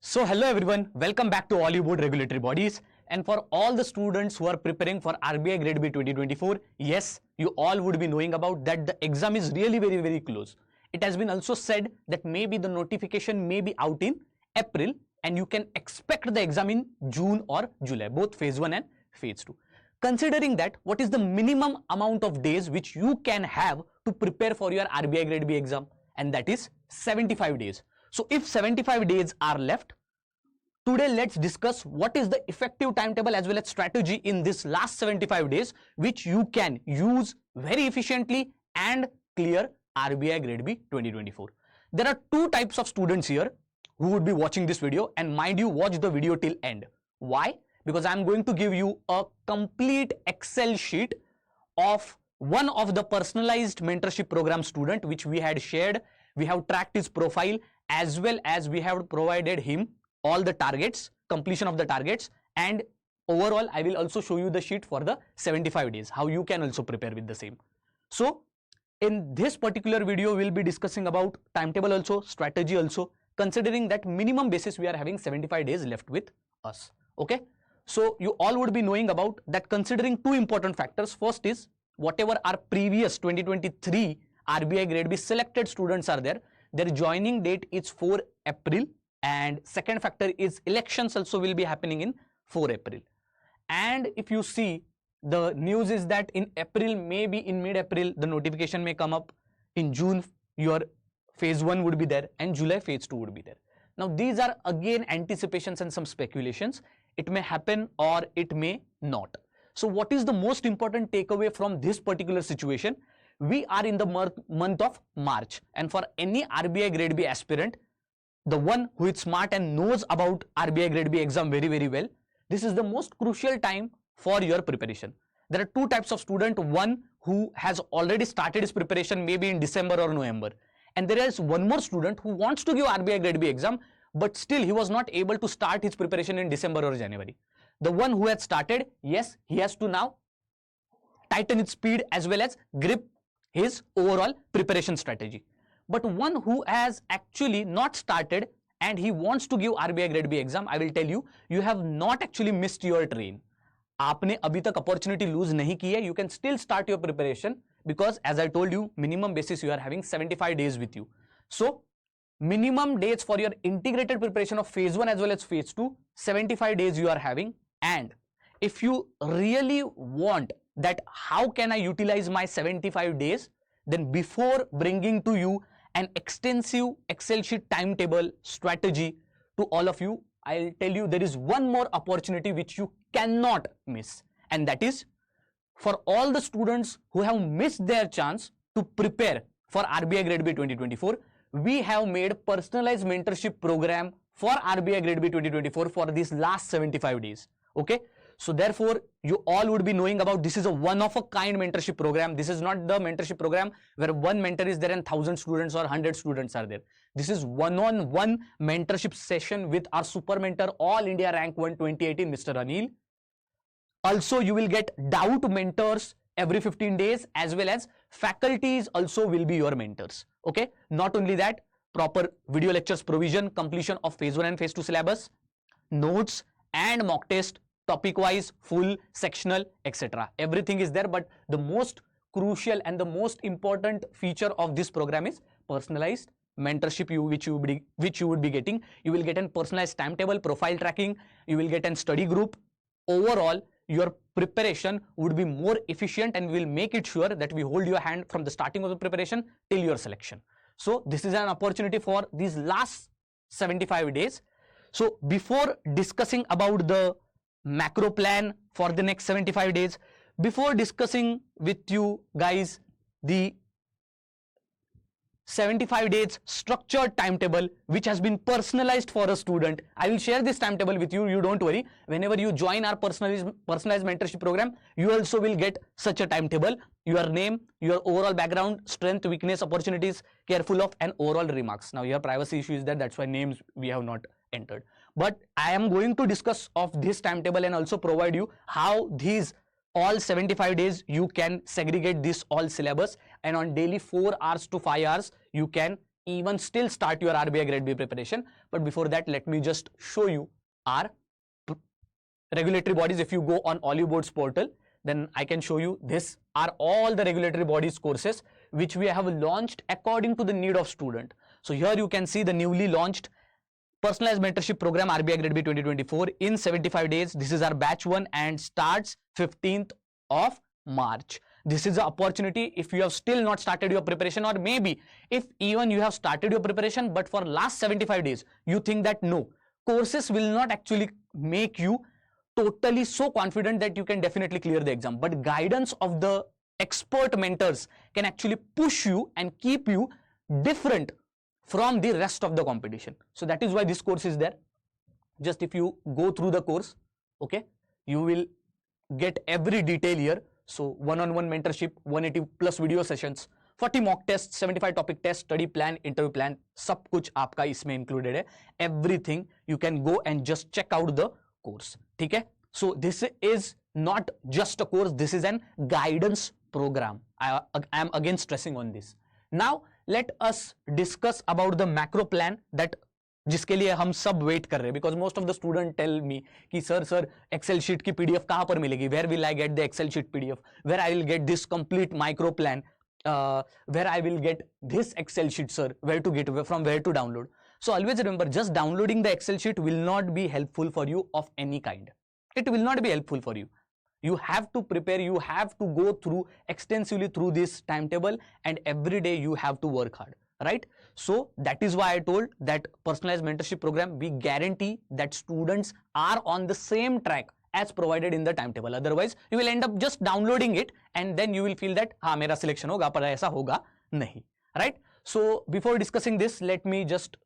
So hello everyone, welcome back to Hollywood Regulatory Bodies, and for all the students who are preparing for RBI Grade B 2024, yes, you all would be knowing about that the exam is really very close. It has been also said that maybe the notification may be out in April and you can expect the exam in June or July, both phase 1 and phase 2. Considering that, what is the minimum amount of days which you can have to prepare for your RBI Grade B exam? And that is 75 days. So if 75 days are left, today let's discuss what is the effective timetable as well as strategy in this last 75 days which you can use very efficiently and clear RBI Grade B 2024. There are two types of students here who would be watching this video, and mind you, watch the video till end. Why? Because I'm going to give you a complete Excel sheet of one of the personalized mentorship program student which we had shared. We have tracked his profile as well as we have provided him all the targets, completion of the targets, and overall I will also show you the sheet for the 75 days, how you can also prepare with the same. So in this particular video, we'll be discussing about timetable also, strategy also, considering that minimum basis we are having 75 days left with us. Okay. So you all would be knowing about that, considering two important factors. First is whatever our previous 2023 RBI Grade B selected students are there, their joining date is 4 April, and second factor is elections also will be happening in 4 April. And if you see, the news is that in April, maybe in mid-April, the notification may come up. In June, your phase 1 would be there, and July phase 2 would be there. Now these are again anticipations and some speculations. It may happen or it may not. So what is the most important takeaway from this particular situation? We are in the month of March, and for any RBI Grade B aspirant, the one who is smart and knows about RBI Grade B exam very well, this is the most crucial time for your preparation. There are two types of student, one who has already started his preparation maybe in December or November, and there is one more student who wants to give RBI Grade B exam, but still he was not able to start his preparation in December or January. The one who has started, yes, he has to now tighten its speed as well as grip his overall preparation strategy. But one who has actually not started and he wants to give RBI Grade B exam, I will tell you, you have not actually missed your train. आपने अभी तक opportunity loose नहीं की है. You can still start your preparation because, as I told you, minimum basis you are having 75 days with you. So minimum days for your integrated preparation of phase 1 as well as phase 2, 75 days you are having. And if you really want that how can I utilize my 75 days, then before bringing to you an extensive Excel sheet timetable strategy to all of you, I'll tell you there is one more opportunity which you cannot miss, and that is for all the students who have missed their chance to prepare for RBI Grade B 2024. We have made personalized mentorship program for RBI Grade B 2024 for these last 75 days. Okay. So therefore, you all would be knowing about this is a one-of-a-kind mentorship program. This is not the mentorship program where one mentor is there and 1,000 students or 100 students are there. This is one-on-one mentorship session with our super mentor, All India Rank 1 2018, Mr. Anil. Also, you will get doubt mentors every 15 days, as well as faculties also will be your mentors. Okay. Not only that, proper video lectures provision, completion of phase 1 and phase 2 syllabus, notes and mock test, topic wise, full, sectional, etc. Everything is there, but the most crucial and the most important feature of this program is personalized mentorship which you would be getting. You will get a personalized timetable, profile tracking, you will get a study group. Overall, your preparation would be more efficient and will make it sure that we hold your hand from the starting of the preparation till your selection. So this is an opportunity for these last 75 days. So before discussing about the macro plan for the next 75 days, before discussing with you guys the 75 days structured timetable which has been personalized for a student, I will share this timetable with you. You don't worry. Whenever you join our personalized mentorship program, you also will get such a timetable. Your name, your overall background, strength, weakness, opportunities, careful of, and overall remarks. Now your privacy issue is there, that's why names we have not entered. But I am going to discuss of this timetable and also provide you how these all 75 days you can segregate this all syllabus, and on daily 4 hours to 5 hours you can even still start your RBI Grade B preparation. But before that, let me just show you our regulatory bodies. If you go on Olive Board's portal, then I can show you this are all the regulatory bodies courses which we have launched according to the need of student. So here you can see the newly launched personalized mentorship program RBI Grade B 2024 in 75 days. This is our batch 1 and starts 15th of March. This is the opportunity if you have still not started your preparation, or maybe if even you have started your preparation but for last 75 days you think that no, courses will not actually make you totally so confident that you can definitely clear the exam, but guidance of the expert mentors can actually push you and keep you different from the rest of the competition. So that is why this course is there. Just if you go through the course, okay, you will get every detail here. So one-on-one mentorship, 180 plus video sessions, 40 mock tests, 75 topic tests, study plan, interview plan, सब कुछ आपका इसमें included है. Everything you can go and just check out the course. ठीक है? So this is not just a course. This is an guidance program. I am again stressing on this. Now let us discuss about the macro plan that जिसके लिए हम सब wait कर रहे हैं, because most of the student tell me कि sir Excel sheet की PDF कहाँ पर मिलेगी, where will I get the Excel sheet PDF, where I will get this complete micro plan, where I will get this Excel sheet, sir, where to get, from where to download. So always remember, just downloading the Excel sheet will not be helpful for you of any kind. It will not be helpful for you. You have to prepare, you have to go through extensively through this timetable, and every day you have to work hard, right? So that is why I told that personalized mentorship program, we guarantee that students are on the same track as provided in the timetable. Otherwise, you will end up just downloading it and then you will feel that, हाँ मेरा selection होगा, पर ऐसा होगा नहीं, right? So before discussing this, let me just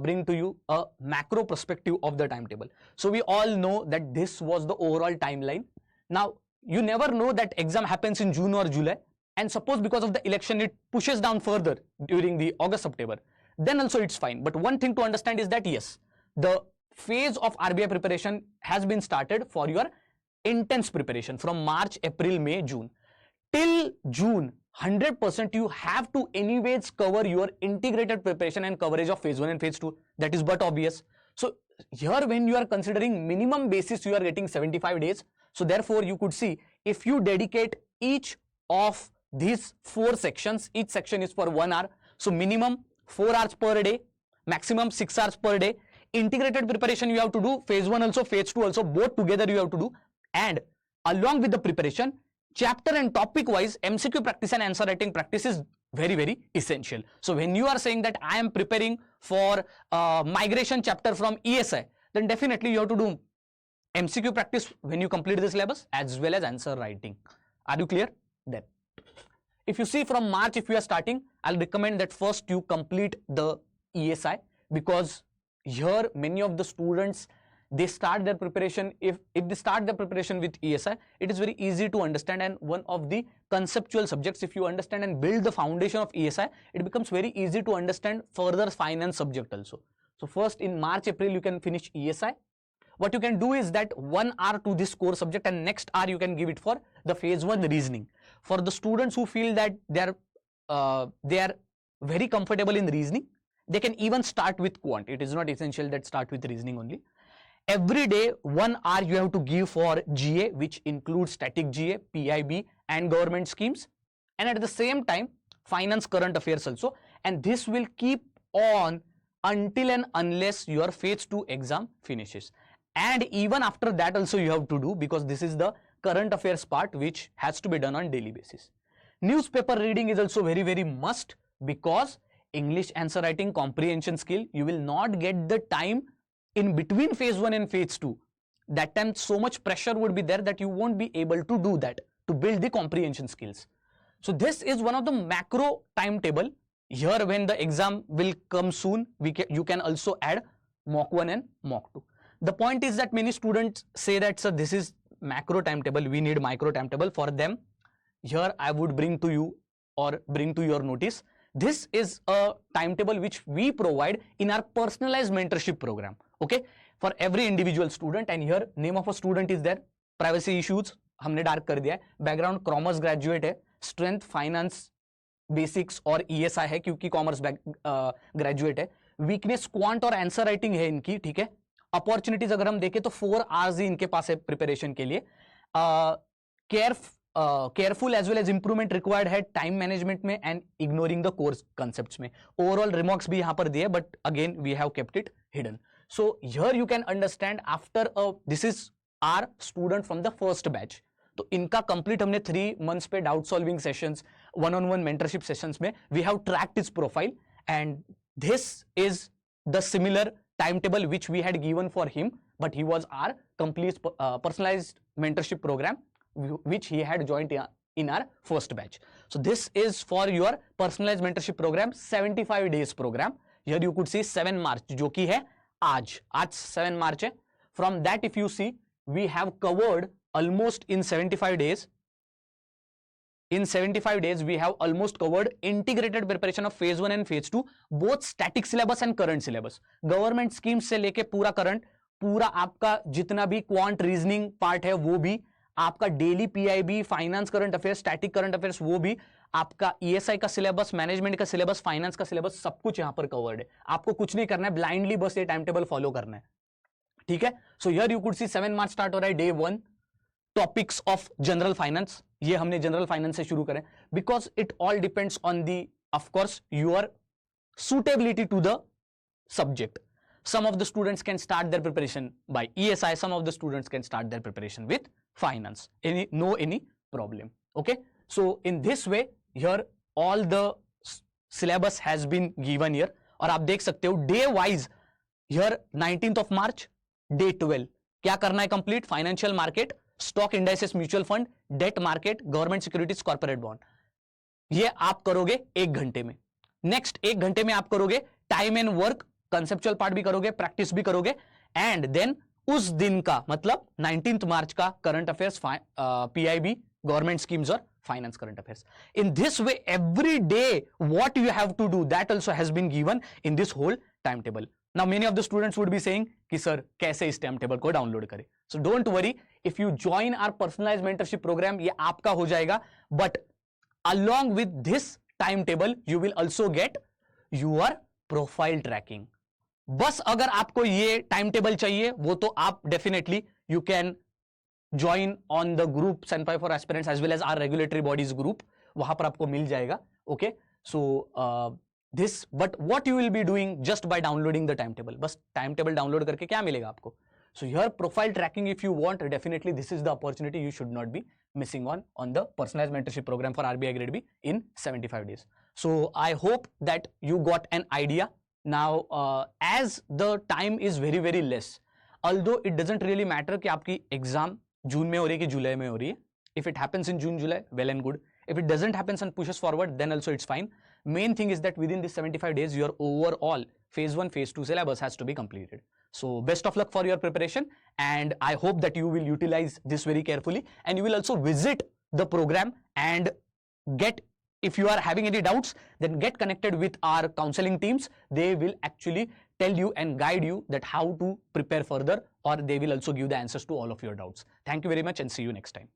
bring to you a macro perspective of the timetable. So we all know that this was the overall timeline. Now, you never know that exam happens in June or July, and suppose because of the election it pushes down further during the August, September, then also it's fine. But one thing to understand is that yes, the phase of RBI preparation has been started for your intense preparation from March, April, May, June. Till June, 100% you have to anyways cover your integrated preparation and coverage of phase 1 and phase 2. That is but obvious. So here when you are considering minimum basis, you are getting 75 days. So therefore you could see if you dedicate each of these 4 sections, each section is for 1 hour. So minimum 4 hours per day, maximum 6 hours per day. Integrated preparation you have to do, phase 1 also, phase 2 also, both together you have to do. And along with the preparation, chapter and topic wise MCQ practice and answer writing practice is very, very essential. So when you are saying that I am preparing for migration chapter from ESI, then definitely you have to do MCQ practice when you complete the syllabus as well as answer writing. Are you clear? Then if you see from March, if you are starting, I'll recommend that first you complete the ESI, because here many of the students, they start their preparation, if they start their preparation with ESI, it is very easy to understand, and one of the conceptual subjects, if you understand and build the foundation of ESI, it becomes very easy to understand further finance subject also. So first in March, April you can finish ESI. What you can do is that 1 hour to this core subject and next hour you can give it for the phase 1 reasoning. For the students who feel that they are very comfortable in reasoning, they can even start with quant. It is not essential that start with reasoning only. Every day 1 hour you have to give for GA, which includes static GA, PIB and government schemes, and at the same time finance current affairs also, and this will keep on until and unless your phase 2 exam finishes. And even after that also you have to do, because this is the current affairs part which has to be done on daily basis. Newspaper reading is also very, very must, because English answer writing comprehension skill, you will not get the time in between phase 1 and phase 2. That time so much pressure would be there that you won't be able to do that, to build the comprehension skills. So this is one of the macro timetable. Here when the exam will come soon, you can also add mock 1 and mock 2. The point is that many students say that, sir, this is macro timetable, we need micro timetable. For them, here I would bring to you or bring to your notice, this is a timetable which we provide in our personalized mentorship program, okay, for every individual student. And here name of a student is there, privacy issues हमने dark कर दिया है, background commerce graduate है, strength finance basics और ESI है क्योंकि commerce graduate है, weakness quant और आंसर राइटिंग है इनकी, ठीक है। अपॉर्चुनिटीज अगर हम देखें तो 4 आवर्स ही इनके पास है प्रिपरेशन के लिए। Careful as well as improvement required है टाइम मैनेजमेंट में and ignoring the core concepts में। ओवरऑल रिमार्क्स भी यहां पर दिए, but again we have kept it hidden. So here you can understand after this is our student from the first batch. तो इनका complete हमने 3 months पे doubt solving sessions, 1-on-1 mentorship sessions में we have tracked his profile and this is the similar timetable which we had given for him, but he was our complete personalized mentorship program which he had joined in our first batch. So this is for your personalized mentorship program, 75 days program. Here you could see 7 March जो कि है आज 7 March है. From that if you see we have covered almost in 75 days. In 75 days, we have almost covered integrated preparation of phase 1 and phase 2, both static syllabus and current syllabus. Government schemes से लेके पूरा current, पूरा आपका जितना भी quant reasoning part है वो भी, आपका daily PIB, finance current affairs, static current affairs वो भी, आपका ESI का syllabus, management का syllabus, finance का syllabus, सब कुछ यहाँ पर covered है। आपको कुछ नहीं करना है, blindly बस ये टाइम टेबल फॉलो करना है, ठीक है। So here you could see 7 March start हो रहा है, day 1 topics of general finance. ये हमने जनरल फाइनेंस से शुरू करें because it all depends on the of course your suitability to the subject. Some of the students can start their preparation by ESI, some of the students can start their preparation with finance. Any problem. Okay, so in this way here all the syllabus has been given here और आप देख सकते हो day wise here 19th of March, day 12 क्या करना है complete, financial market, stock indices, mutual fund, debt market, government securities, corporate bond, ये आप करोगे 1 घंटे में। नेक्स्ट 1 घंटे में आप करोगे time and work, conceptual part भी करोगे, प्रैक्टिस भी करोगे, एंड देन उस दिन का मतलब 19th मार्च का current affairs, PIB, government schemes और finance current affairs. In this way every day what you have to do that also has been given in this whole time table. Now many of the students would be saying कि sir कैसे इस time table को download करें। So don't worry, if you join our personalized mentorship program ये आपका हो जाएगा, but along with this timetable you will also get your profile tracking. बस अगर आपको ये टाइम टेबल चाहिए वो तो आप definitely you can join on the group Senpai for Aspirants as well as our regulatory bodies group, वहां पर आपको मिल जाएगा। Okay, so this, but what you will be doing just by downloading the timetable, बस timetable download करके क्या मिलेगा आपको? So your profile tracking if you want, definitely this is the opportunity you should not be missing on the personalized mentorship program for RBI Grade B in 75 days. So I hope that you got an idea. Now as the time is very very less, although it doesn't really matter कि आपकी exam जून में हो रही है कि जुलाई में हो रही है, if it happens in June, July, well and good. If it doesn't happen and pushes forward, then also it's fine. Main thing is that within this 75 days, your overall phase 1, phase 2 syllabus has to be completed. So best of luck for your preparation, and I hope that you will utilize this very carefully, and you will also visit the program and get, if you are having any doubts, then get connected with our counseling teams. They will actually tell you and guide you that how to prepare further, or they will also give the answers to all of your doubts. Thank you very much and see you next time.